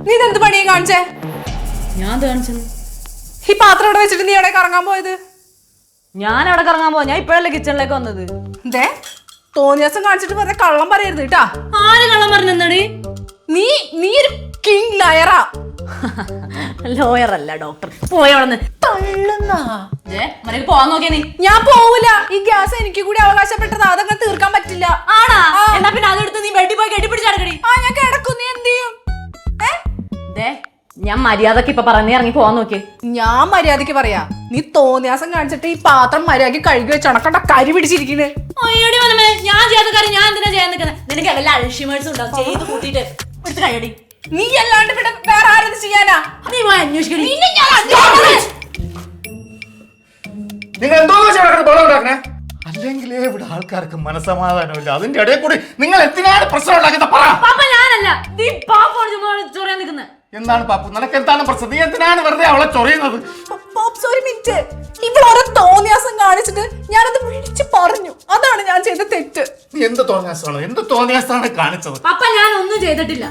നീ ഇതെന്ത് പണിയെ കാണിച്ചേ? ഞാൻ കാണിച്ചത് ഈ പാത്രം ഇവിടെ വെച്ചിട്ട് നീ എവിടെ കറങ്ങാൻ പോയത്? ഞാൻ അവിടെ കറങ്ങാൻ പോവാ. ഞാൻ ഇപ്പോഴല്ലേ കിച്ചണിലേക്ക് വന്നത്. എന്തേ തോന്നിയ ദിവസം കാണിച്ചിട്ട് വെറുതെ കള്ളം പറയരുത് കേട്ടാ. ആര് കള്ളം പറഞ്ഞെന്നടി? നീ ഒരു കിങ് ലയറാ. ലോയർ അല്ല ഡോക്ടർ. പോയവിടെന്ന് പോവാൻ നോക്കിയ നീ. ഞാൻ പോവൂല. ഈ ഗ്യാസ് എനിക്ക് കൂടി അവകാശപ്പെട്ടത്, അതങ്ങനെ തീർക്കാൻ പറ്റില്ല. ആണാ? എന്നാ പിന്നെ അതെടുത്ത് നീ ബെഡിൽ പോയി കെട്ടിപ്പിടിച്ചടക്കടി. ഞാൻ കിടക്കും. നീ എന്ത് ചെയ്യും? ഞാൻ മര്യാദക്ക് ഇപ്പൊ പറഞ്ഞേ ഇറങ്ങി പോവാൻ നോക്കിയേ. ഞാൻ മര്യാദക്ക് പറയാ. നീ തോന്നിയാസം കാണിച്ചിട്ട് ഈ പാത്രം മര്യാദക്ക് കഴുകി വെച്ച് അണക്കണ്ട കരി പിടിച്ചിരിക്കണ്. ഞാൻ ചെയ്യാത്ത കാര്യം ഞാൻ എന്തിനാ ചെയ്യാൻ നിൽക്കുന്നത്? നിനക്ക് വല്ല അൽഷിമേഴ്സും ഉണ്ടാവും. ചെയ്ത് കൂട്ടിട്ട് എടുത്ത് കഴിയടി. നീ അല്ലാണ്ട് ഇവിടെ വേറെ ആരെന്ത് ചെയ്യാനാ? നീ പോയി അന്വേഷിക്കടി. നിങ്ങൾ എന്തോ അല്ലെങ്കിലേ ഇവിടെ ആൾക്കാർക്ക് മനസ്സമാധാനമില്ല. അതിന്റെ ഇടയിൽ കൂടി നിങ്ങൾ എന്തിനാണ് പ്രശ്നം ഉണ്ടാക്കുന്നത്? പാപ്പ ഞാനല്ല, നീ പാപ്പോട് ചൊറിയാൻ നിൽക്കുന്നത്. എന്താണ് പാപ്പു, നിനക്ക് എന്താണ് പ്രശ്നം? നീ എന്തിനാണ് വെറുതെ അവളെ ചൊറിയുന്നത്? ഒരു മിനിറ്റ്. ഇവളോരോ തോന്നിയാസം കാണിച്ചിട്ട് ഞാനത് വിളിച്ചു പറഞ്ഞു. അതാണ് ഞാൻ ചെയ്ത തെറ്റ്. നീ എന്ത് തോന്നിയാസാണ് കാണിച്ചത്? പാപ്പ ഞാൻ ഒന്നും ചെയ്തിട്ടില്ല.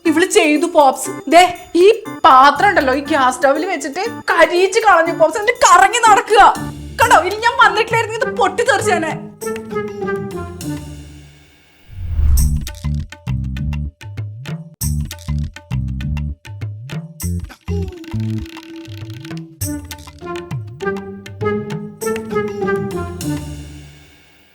ഇവള് ചെയ്തു പോപ്സ്. ദേ ഈ പാത്രം ഉണ്ടല്ലോ, ഈ ഗ്യാസ് സ്റ്റവിൽ വെച്ചിട്ട് കരിയിച്ച് കളഞ്ഞു പോപ്സ്. എന്നിട്ട് കറങ്ങി നടക്കുക കണ്ടോ. ഇനി ഞാൻ വന്നിട്ടില്ലായിരുന്നു ഇത് പൊട്ടി തെറിച്ചാനെ.